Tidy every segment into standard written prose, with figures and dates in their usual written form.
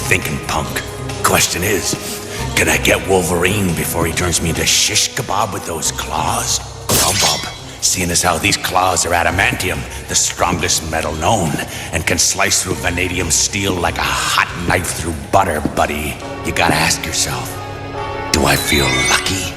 thinking, punk. Question is, can I get Wolverine before he turns me into shish kebab with those claws? Bob, seeing as how these claws are adamantium, the strongest metal known, and can slice through vanadium steel like a hot knife through butter, buddy, you gotta ask yourself, do I feel lucky?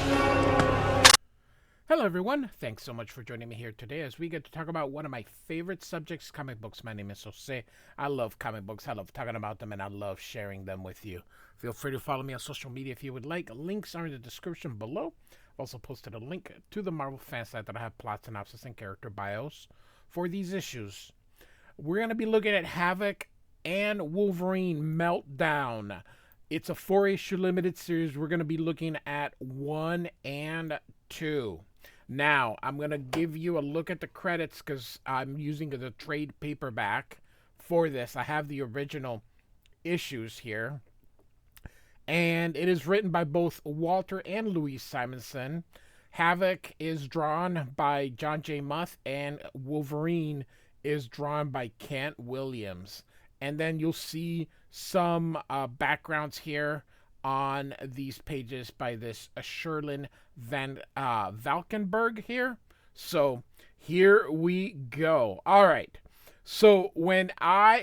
Hello everyone, thanks so much for joining me here today as we get to talk about one of my favorite subjects, comic books. My name is Jose. I love comic books, I love talking about them, and I love sharing them with you. Feel free to follow me on social media if you would like. Links are in the description below. I've also posted a link to the Marvel fan site that I have plot synopsis and character bios for these issues. We're going to be looking at Havok and Wolverine Meltdown. It's a 4-issue limited series. We're going to be looking at 1 and 2. Now, I'm going to give you a look at the credits because I'm using the trade paperback for this. I have the original issues here. And it is written by both Walter and Louise Simonson. Havok is drawn by John J. Muth, and Wolverine is drawn by Kent Williams. And then you'll see some backgrounds here on these pages by this Sherlin Van Valkenburg here. So here we go. All right. So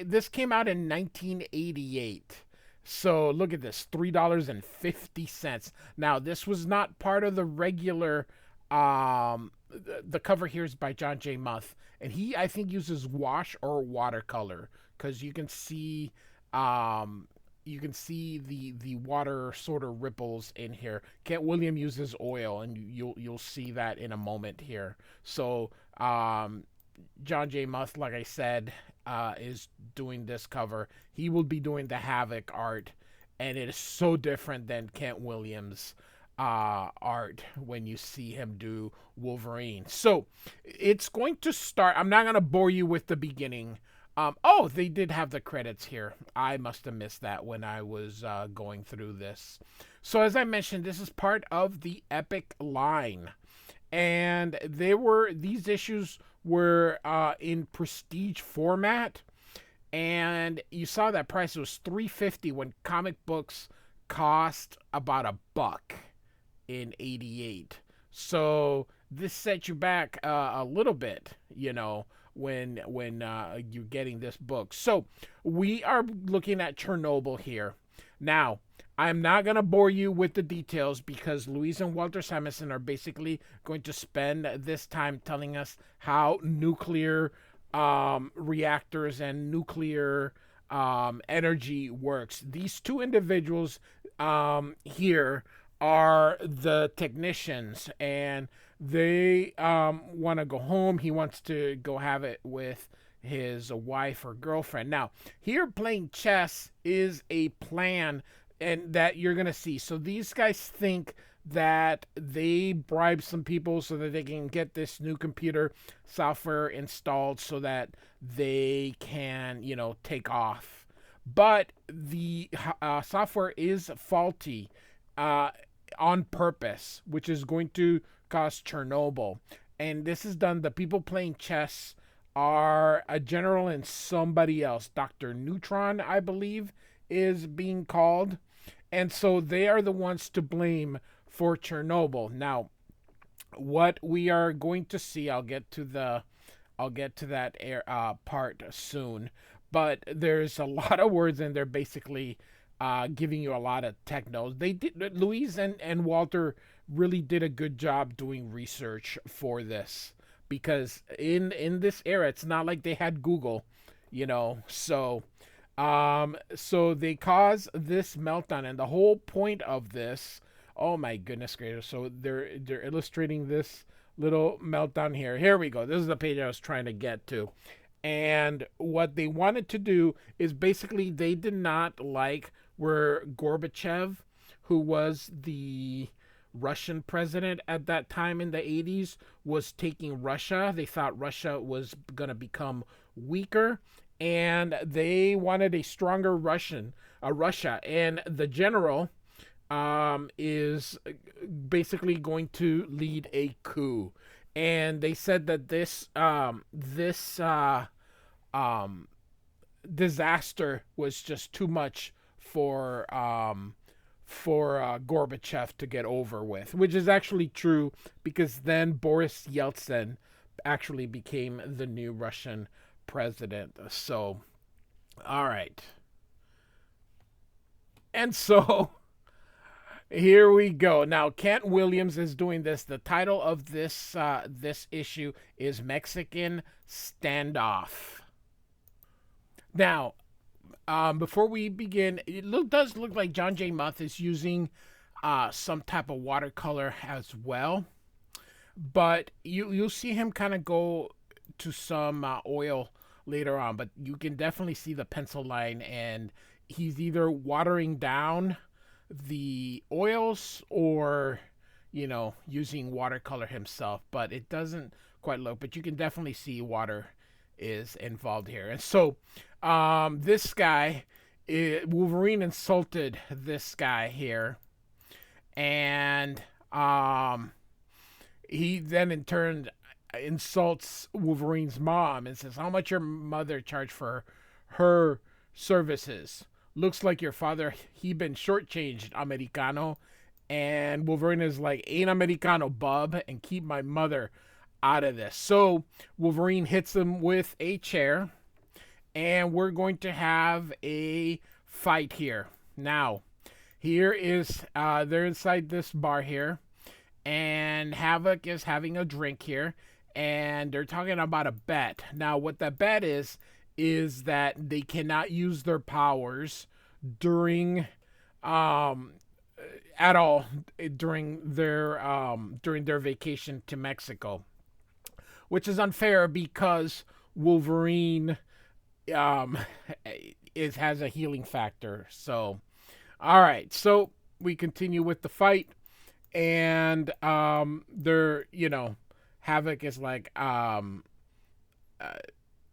this came out in 1988. So look at this, $3.50. Now this was not part of the regular. The cover here is by John J. Muth, and he I think uses wash or watercolor because you can see the water sort of ripples in here. Kent Williams uses oil, and you'll see that in a moment here. So John J. Muth, like I said, is doing this cover. He will be doing the Havok art, and it is so different than Kent Williams' art when you see him do Wolverine. So it's going to start. I'm not going to bore you with the beginning. Oh, they did have the credits here. I must have missed that when I was going through this. So as I mentioned, this is part of the Epic line, and these issues were in prestige format, and you saw that price. It was $3.50 when comic books cost about $1 in '88. So this set you back a little bit, when you're getting this book. So we are looking at Chernobyl here. Now, I'm not going to bore you with the details because Louise and Walter Simonson are basically going to spend this time telling us how nuclear reactors and nuclear energy works. These two individuals here are the technicians, and they want to go home. He wants to go have it with his wife or girlfriend. Now, here playing chess is a plan and that you're going to see. So these guys think that they bribe some people so that they can get this new computer software installed so that they can, take off. But the software is faulty on purpose, which is going to cause Chernobyl. And this is done. The people playing chess are a general and somebody else. Dr. Neutron, I believe, is being called. And so they are the ones to blame for Chernobyl. Now, what we are going to see, I'll get to that part soon. But there's a lot of words in there basically giving you a lot of technos. Louise and Walter really did a good job doing research for this, because in this era, it's not like they had Google, So they cause this meltdown, and the whole point of this. Oh my goodness gracious! So they're illustrating this little meltdown here. Here we go. This is the page I was trying to get to. And what they wanted to do is basically they did not like where Gorbachev, who was the Russian president at that time in the 80s, was taking Russia. They thought Russia was going to become weaker, and they wanted a stronger Russia. And the general is basically going to lead a coup. And they said that this disaster was just too much for Gorbachev to get over with, which is actually true because then Boris Yeltsin actually became the new Russian president. So, all right. And so here we go. Now Kent Williams is doing this. The title of this issue is Mexican Standoff. Now, before we begin, it does look like John J. Muth is using some type of watercolor as well, but you'll see him kind of go to some oil later on. But you can definitely see the pencil line, and he's either watering down the oils or using watercolor himself, but it doesn't quite look, but you can definitely see water is involved here. And so this guy, Wolverine insulted this guy here, and he then in turn insults Wolverine's mom and says, how much your mother charged for her services? Looks like your father, he been shortchanged, Americano. And Wolverine is like, ain't Americano, bub, and keep my mother out of this. So Wolverine hits him with a chair, and we're going to have a fight here. Now, here is, they're inside this bar here, and Havok is having a drink here, and they're talking about a bet. Now, what that bet is that they cannot use their powers during at all during their vacation to Mexico, which is unfair because Wolverine has a healing factor. So all right, so we continue with the fight, and they're Havok is like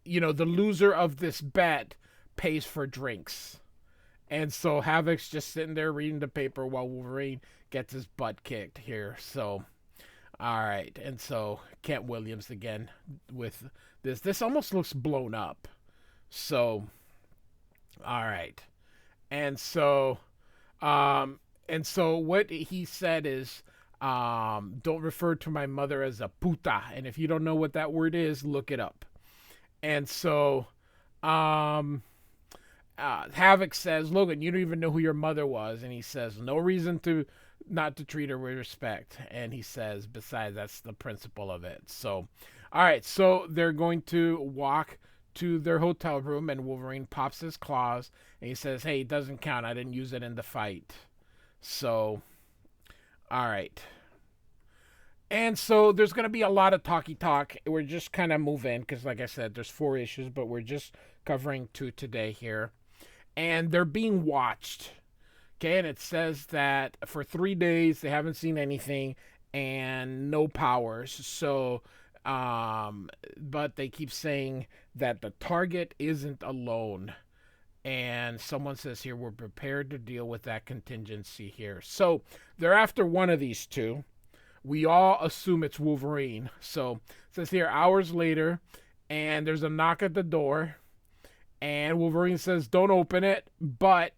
the loser of this bet pays for drinks. And so Havok's just sitting there reading the paper while Wolverine gets his butt kicked here. So, all right. And so Kent Williams again with this. This almost looks blown up. So, all right. And so what he said is, don't refer to my mother as a puta. And if you don't know what that word is, look it up. And so, Havok says, Logan, you don't even know who your mother was. And he says, no reason not to treat her with respect. And he says, besides, that's the principle of it. So, all right. So they're going to walk to their hotel room, and Wolverine pops his claws, and he says, hey, it doesn't count. I didn't use it in the fight. So, all right. And so there's going to be a lot of talky talk. We're just kind of moving because, like I said, there's 4 issues, but we're just covering 2 today here. And they're being watched. Okay, and it says that for 3 days they haven't seen anything and no powers. So, but they keep saying that the target isn't alone. And someone says here, we're prepared to deal with that contingency here. So they're after one of these two. We all assume it's Wolverine. So it says here, hours later, and there's a knock at the door. And Wolverine says, don't open it. But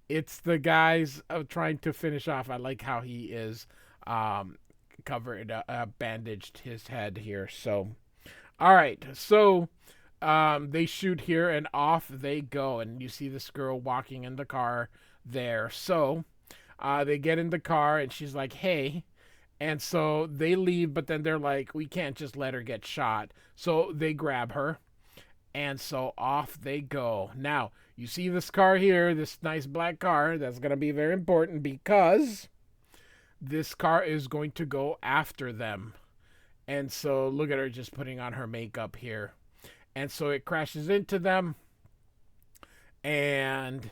it's the guys trying to finish off. I like how he is covered, bandaged his head here. So, all right. So they shoot here, and off they go. And you see this girl walking in the car there. So they get in the car, and she's like, hey. And so they leave, but then they're like, we can't just let her get shot. So they grab her, and so off they go. Now, you see this car here, this nice black car. That's going to be very important because this car is going to go after them. And so look at her just putting on her makeup here. And so it crashes into them, and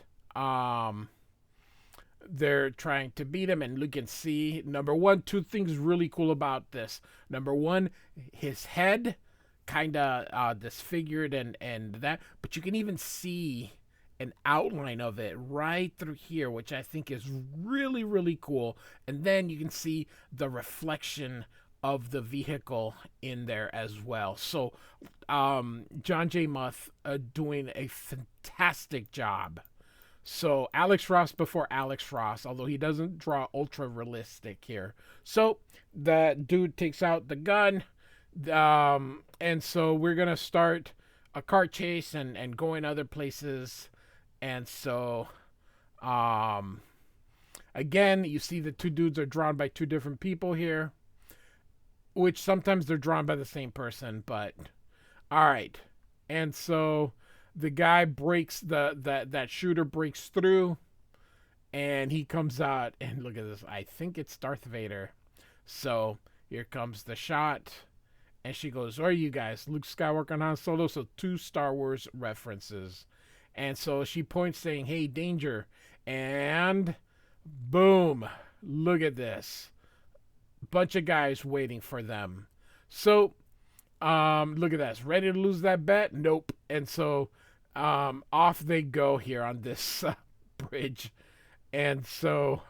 they're trying to beat him, and you can see, number one, 2 things really cool about this. Number one, his head kind of disfigured and that, but you can even see an outline of it right through here, which I think is really, really cool. And then you can see the reflection of the vehicle in there as well. So John J. Muth doing a fantastic job. So Alex Ross before Alex Ross, although he doesn't draw ultra realistic here. So the dude takes out the gun, and so we're gonna start a car chase and going other places, and so um, again you see the two dudes are drawn by two different people here, which sometimes they're drawn by the same person, but all right, and so the guy breaks that shooter breaks through and he comes out and look at this. I think it's Darth Vader. So here comes the shot, and she goes, "Where are you guys?" Luke Skywalker and Han Solo. So two Star Wars references, and so she points, saying, "Hey, danger!" And boom! Look at this. Bunch of guys waiting for them. So look at this. Ready to lose that bet? Nope. And so off they go here on this bridge. And so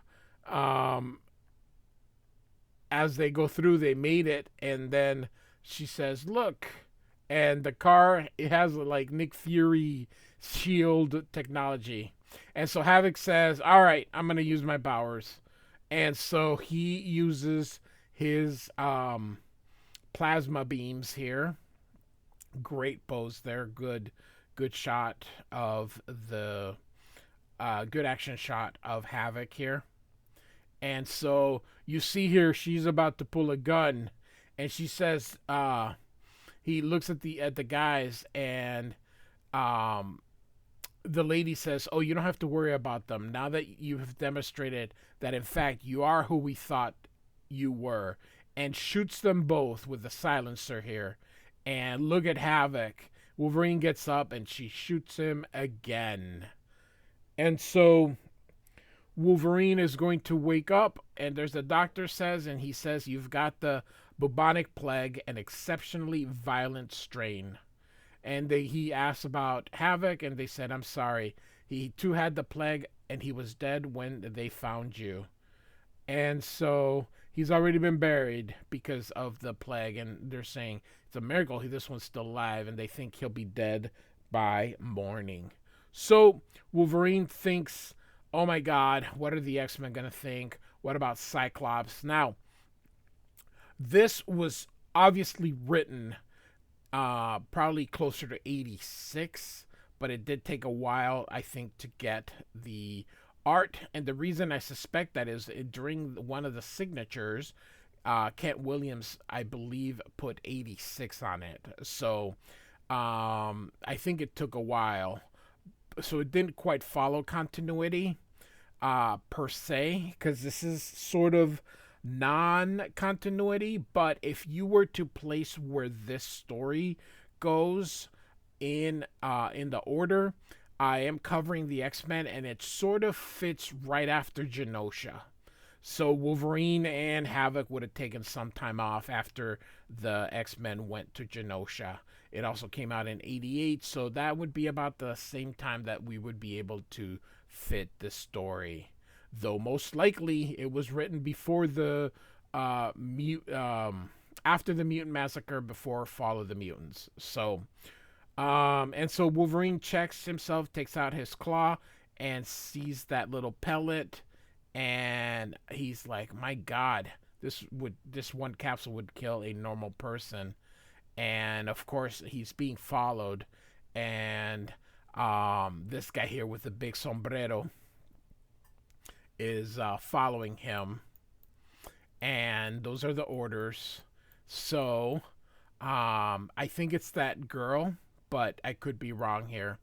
as they go through, they made it. And then she says, "Look." And the car, it has like Nick Fury shield technology. And so Havok says, "All right, I'm going to use my powers." And so he uses his plasma beams here. Great pose there. Good shot of the good action shot of Havok here. And so you see here she's about to pull a gun, and she says, he looks at the guys, and the lady says, "Oh, you don't have to worry about them now that you have demonstrated that in fact you are who we thought you were," and shoots them both with the silencer here. And look at Havok. Wolverine gets up and she shoots him again. And so Wolverine is going to wake up, and there's a doctor says, and he says, "You've got the bubonic plague, an exceptionally violent strain." And he asks about Havok, and they said, "I'm sorry. He too had the plague, and he was dead when they found you." And so he's already been buried because of the plague, and they're saying it's a miracle this one's still alive, and they think he'll be dead by morning. So Wolverine thinks, "Oh my God, what are the X-Men going to think? What about Cyclops?" Now, this was obviously written probably closer to 86, but it did take a while, I think, to get the art. And the reason I suspect that is during one of the signatures, Kent Williams, I believe, put 86 on it. So I think it took a while. So it didn't quite follow continuity per se, because this is sort of non-continuity. But if you were to place where this story goes in the order, I am covering the X-Men, and it sort of fits right after Genosha. So Wolverine and Havok would have taken some time off after the X-Men went to Genosha. It also came out in 88, so that would be about the same time that we would be able to fit the story. Though most likely it was written before the after the Mutant Massacre, before Fall of the Mutants. So and so Wolverine checks himself, takes out his claw, and sees that little pellet, and he's like, "My God, this one capsule would kill a normal person." And of course he's being followed, and this guy here with the big sombrero is following him, and those are the orders. So I think it's that girl, but I could be wrong here.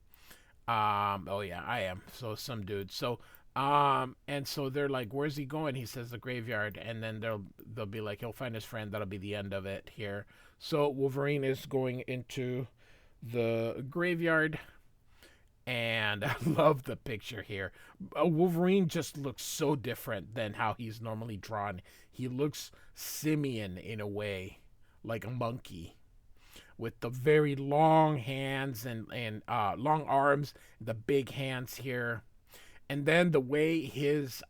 Oh yeah, I am. So some dude. So and so they're like, "Where's he going?" He says the graveyard, and then they'll be like, he'll find his friend. That'll be the end of it here. So Wolverine is going into the graveyard, and I love the picture here. Wolverine just looks so different than how he's normally drawn. He looks simian in a way, like a monkey, with the very long hands and long arms, the big hands here, and then the way he's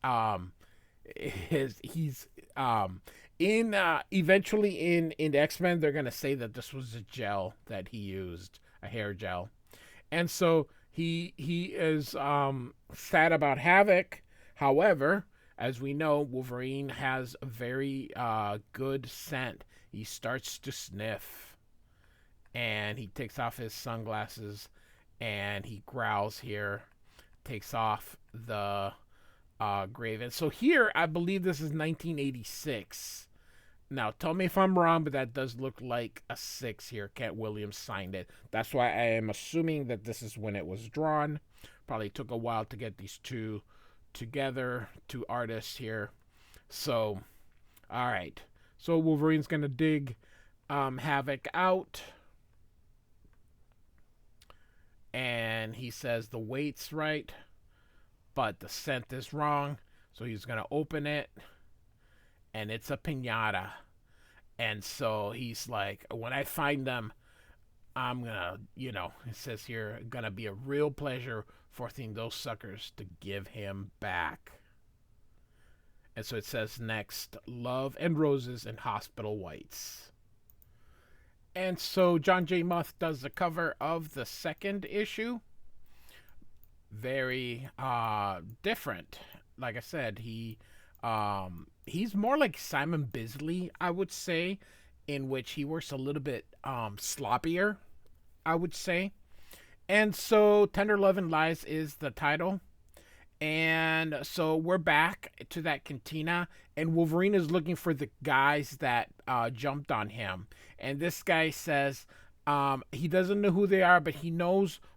in eventually in X-Men, they're gonna say that this was a gel that he used, a hair gel, and so he is sad about Havok. However, as we know, Wolverine has a very good scent. He starts to sniff, and he takes off his sunglasses, and he growls here, takes off the grave. And so here, I believe this is 1986. Now, tell me if I'm wrong, but that does look like a 6 here. Kent Williams signed it. That's why I am assuming that this is when it was drawn. Probably took a while to get these two together, two artists here. So, all right. So Wolverine's going to dig Havok out. And he says the weight's right, but the scent is wrong. So he's going to open it, and it's a piñata. And so he's like, when I find them, I'm going to, it says here, going to be a real pleasure forcing those suckers to give him back. And so it says next, love and roses and hospital whites. And so John J. Muth does the cover of the second issue. Very different. Like I said, he's more like Simon Bisley, I would say, in which he works a little bit sloppier, I would say. And so Tender Love and Lies is the title. And so we're back to that cantina, and Wolverine is looking for the guys that jumped on him. And this guy says he doesn't know who they are, but he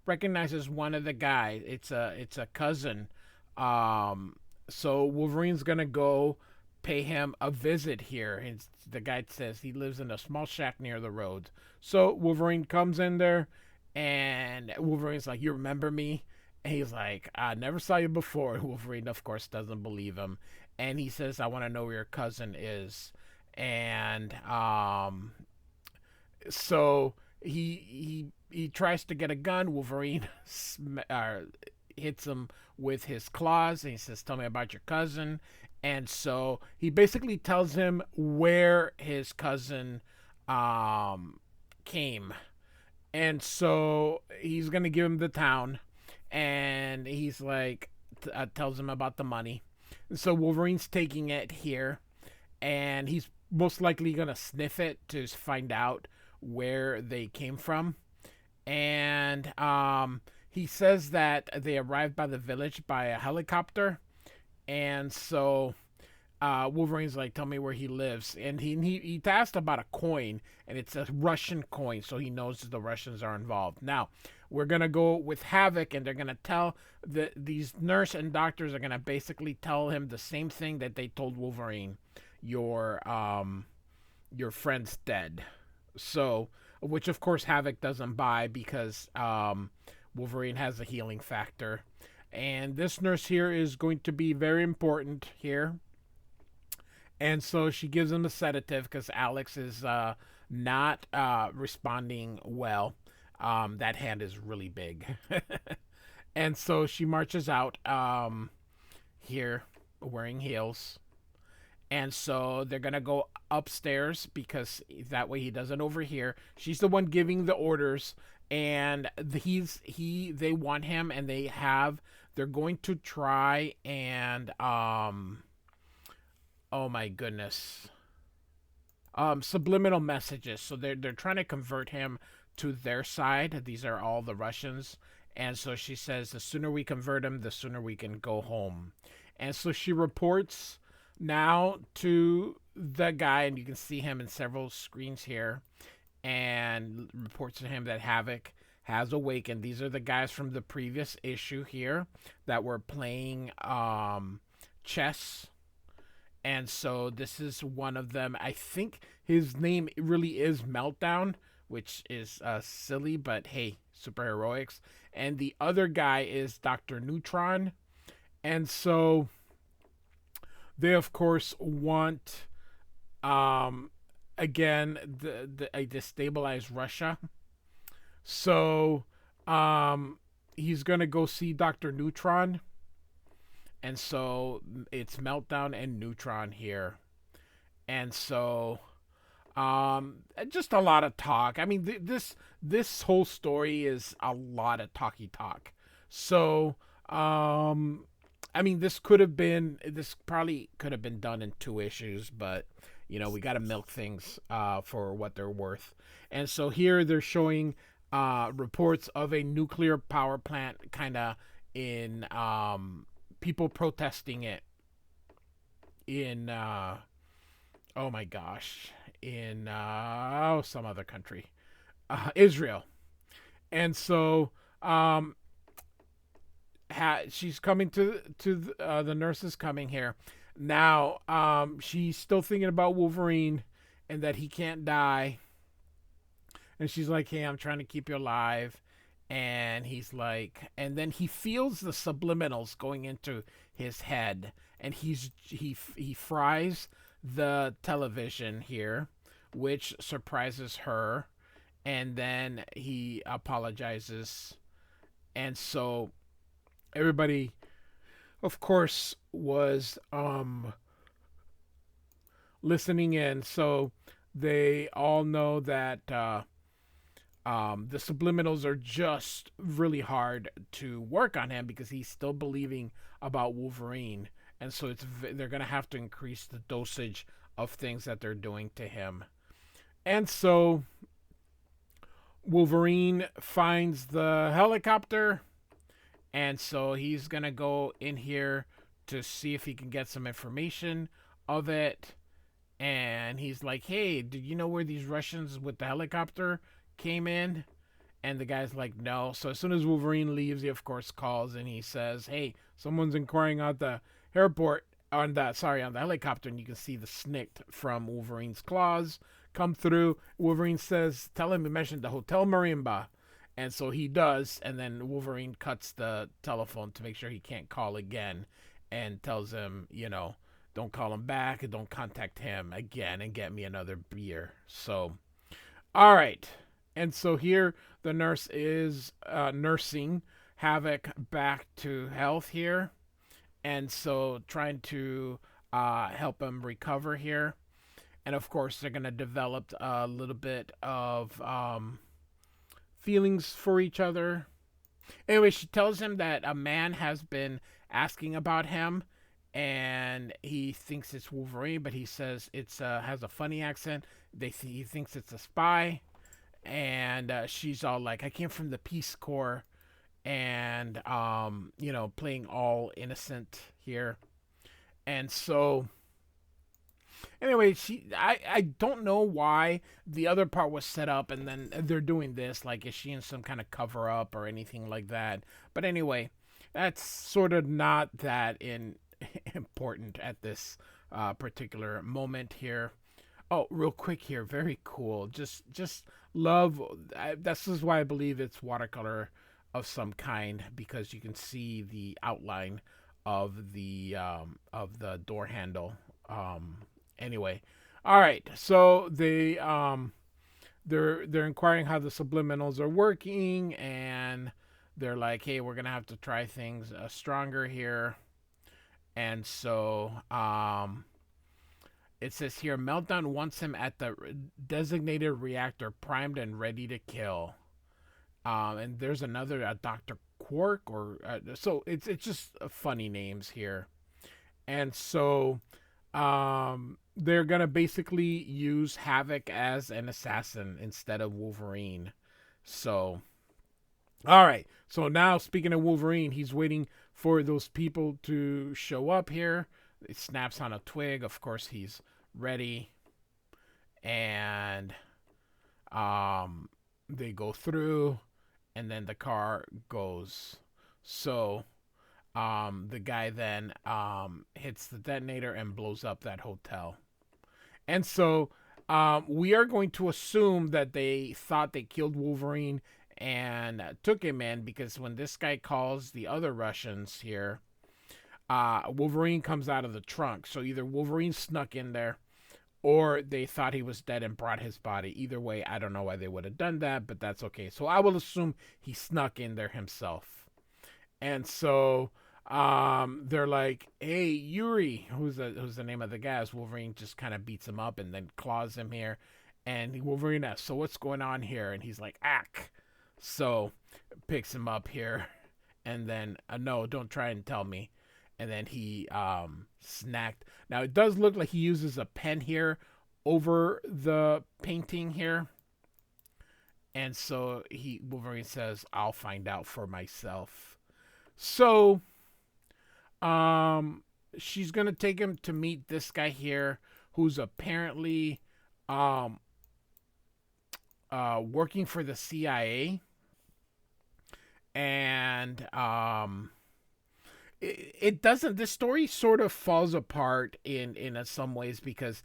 recognizes one of the guys. It's a cousin. So Wolverine's gonna go pay him a visit here. And the guy says he lives in a small shack near the road. So Wolverine comes in there, and Wolverine's like, "You remember me?" And he's like, "I never saw you before." Wolverine, of course, doesn't believe him. And he says, "I want to know where your cousin is." And so he tries to get a gun. Wolverine hits him with his claws, and he says, "Tell me about your cousin." And so he basically tells him where his cousin came. And so he's going to give him the town. And he's like, tells him about the money. And so Wolverine's taking it here, and he's most likely going to sniff it to find out where they came from. And he says that they arrived by the village by a helicopter. And so Wolverine's like, "Tell me where he lives." And he asked about a coin, and it's a Russian coin, so he knows the Russians are involved. Now, we're going to go with Havok, and they're going to tell these nurse and doctors are going to basically tell him the same thing that they told Wolverine. Your friend's dead. So, which of course Havok doesn't buy because Wolverine has a healing factor. And this nurse here is going to be very important here. And so she gives him a sedative because Alex is not responding well. That hand is really big. And so she marches out here wearing heels. And so they're going to go upstairs because that way he doesn't overhear. She's the one giving the orders, and they want him, and they're going to try and oh my goodness. Subliminal messages. So they're trying to convert him to their side. These are all the Russians. And so she says, the sooner we convert him, the sooner we can go home. And so she reports now to the guy, and you can see him in several screens here, and reports to him that Havok has awakened. These are the guys from the previous issue here that were playing chess. And so this is one of them. I think his name really is Meltdown, which is silly, but hey, superheroics. And the other guy is Dr. Neutron. And so they, of course, want, again, a destabilized Russia. So he's going to go see Dr. Neutron. And so it's Meltdown and Neutron here. And so just a lot of talk. I mean, this whole story is a lot of talky talk. So, I mean, this probably could have been done in 2 issues, but we got to milk things for what they're worth. And so here they're showing reports of a nuclear power plant, kind of in people protesting it in oh my gosh, in some other country, Israel. And so she's coming to the nurse is coming here now. She's still thinking about Wolverine and that he can't die. And she's like, "Hey, I'm trying to keep you alive." And he's like, and then he feels the subliminals going into his head, and he fries the television here, which surprises her. And then he apologizes, and so everybody, of course, was listening in. So they all know that the subliminals are just really hard to work on him because he's still believing about Wolverine, and so they're gonna have to increase the dosage of things that they're doing to him. And so Wolverine finds the helicopter, and so he's gonna go in here to see if he can get some information of it. And he's like, "Hey, did you know where these Russians with the helicopter came in?" And the guy's like, "No." So as soon as Wolverine leaves, he of course calls and he says, "Hey, someone's inquiring at the airport on the helicopter," and you can see the snict from Wolverine's claws come through. Wolverine says, "Tell him we mentioned the Hotel Marimba." And so he does, and then Wolverine cuts the telephone to make sure he can't call again, and tells him, don't call him back and don't contact him again, and get me another beer. So, all right. And so here the nurse is nursing Havok back to health here, and so trying to help him recover here. And of course, they're going to develop a little bit of feelings for each other. Anyway, she tells him that a man has been asking about him, and he thinks it's Wolverine, but he says it's has a funny accent. He thinks it's a spy, and she's all like, "I came from the Peace Corps," and playing all innocent here. And so anyway, I don't know why the other part was set up and then they're doing this. Like, is she in some kind of cover up or anything like that? But anyway, that's sort of not that important at this particular moment here. Oh, real quick here, very cool. Just love. This is why I believe it's watercolor of some kind, because you can see the outline of the door handle. Anyway, all right. So they're inquiring how the subliminals are working, and they're like, "Hey, we're gonna have to try things stronger here." And so it says here, Meltdown wants him at the designated reactor, primed and ready to kill. And there's another Dr. Quark, or so it's just funny names here. And so they're gonna basically use Havok as an assassin instead of Wolverine. So, all right. So now, speaking of Wolverine, he's waiting for those people to show up here. It snaps on a twig. Of course, he's ready, and they go through, and then the car goes. So the guy then hits the detonator and blows up that hotel. And so we are going to assume that they thought they killed Wolverine and took him in, because when this guy calls the other Russians here, Wolverine comes out of the trunk. So either Wolverine snuck in there, or they thought he was dead and brought his body. Either way, I don't know why they would have done that, but that's okay. So I will assume he snuck in there himself. And so they're like, "Hey, Yuri," who's the name of the guy, as Wolverine just kind of beats him up and then claws him here. And Wolverine asks, "So what's going on here?" And he's like, "Ack." So picks him up here, And then, no, don't try and tell me. And then he snacked. Now, it does look like he uses a pen here over the painting here. And so Wolverine says, I'll find out for myself. So, she's going to take him to meet this guy here who's apparently working for the CIA. And it doesn't, the story sort of falls apart in some ways because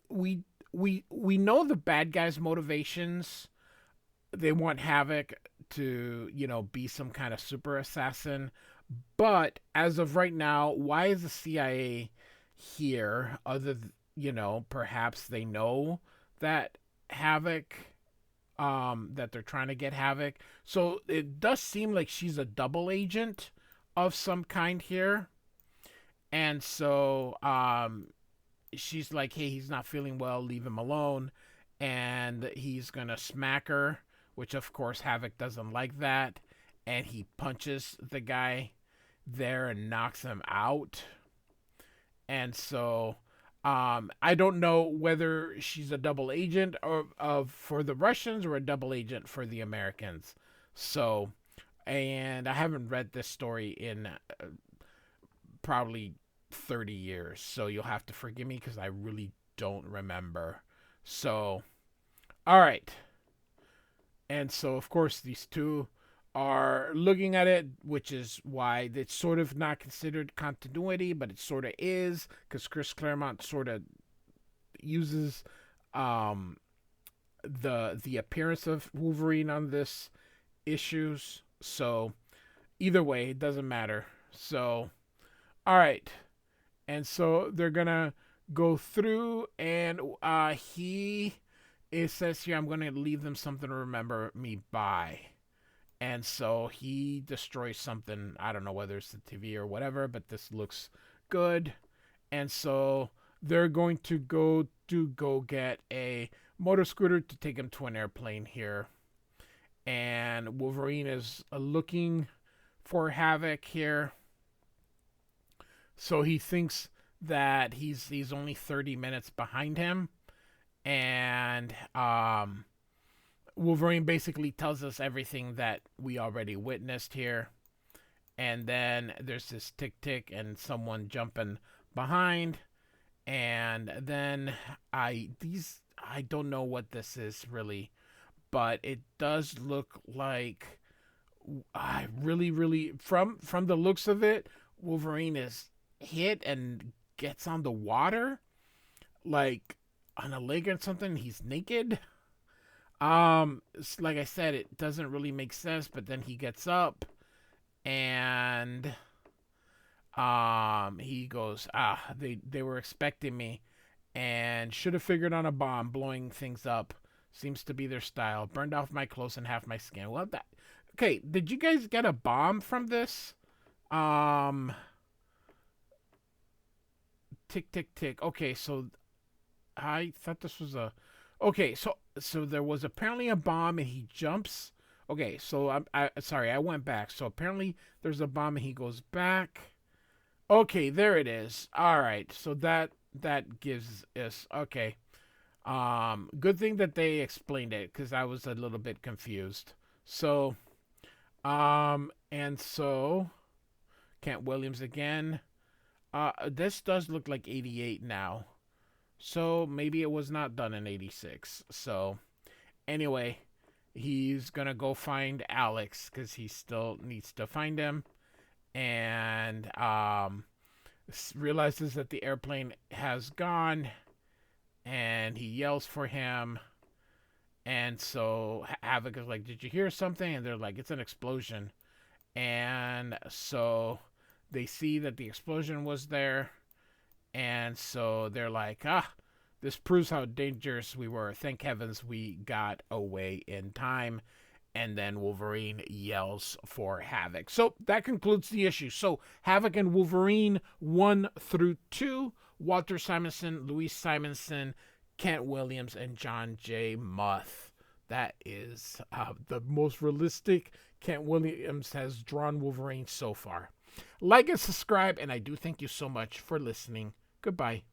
we know the bad guys' motivations. They want Havok to, be some kind of super assassin. But as of right now, why is the CIA here? Perhaps they know that Havok, that they're trying to get Havok. So it does seem like she's a double agent of some kind here. And so she's like, hey, he's not feeling well, leave him alone. And he's going to smack her, which of course Havok doesn't like that. And he punches the guy there and knocks him out. And so I don't know whether she's a double agent for the Russians or a double agent for the Americans. So, and I haven't read this story in probably 30 years. So you'll have to forgive me because I really don't remember. So, all right. And so, of course, these two are looking at it, which is why it's sort of not considered continuity, but it sort of is, because Chris Claremont sort of uses the appearance of Wolverine on this issues. So either way, it doesn't matter. So, all right. And so they're gonna go through, and it says here, I'm gonna leave them something to remember me by. And so he destroys something. I don't know whether it's the TV or whatever, but this looks good. And so they're going to go get a motor scooter to take him to an airplane here. And Wolverine is looking for Havok here. So he thinks that he's only 30 minutes behind him. And Wolverine basically tells us everything that we already witnessed here. And then there's this tick and someone jumping behind. And then I don't know what this is really, but it does look like I really from the looks of it, Wolverine is hit and gets on the water like on a lake or something. He's naked. Like I said, it doesn't really make sense, but then he gets up and he goes, they were expecting me and should have figured on a bomb. Blowing things up seems to be their style. Burned off my clothes and half my skin. Well, okay, did you guys get a bomb from this? Tick tick tick. Okay, so I thought this was a okay, so there was apparently a bomb and he jumps. Okay, so I went back. So apparently there's a bomb and he goes back. Okay, there it is. All right, so that gives us okay. Good thing that they explained it because I was a little bit confused. So, and so Kent Williams again. This does look like 88 now. So maybe it was not done in 86. So anyway, he's going to go find Alex because he still needs to find him. And realizes that the airplane has gone. And he yells for him. And so Havok is like, did you hear something? And they're like, it's an explosion. And so they see that the explosion was there. And so they're like, this proves how dangerous we were. Thank heavens we got away in time. And then Wolverine yells for Havok. So that concludes the issue. So Havok and Wolverine 1 through 2. Walter Simonson, Louise Simonson, Kent Williams, and John J. Muth. that is the most realistic Kent Williams has drawn Wolverine so far. Like and subscribe, and I do thank you so much for listening. Goodbye.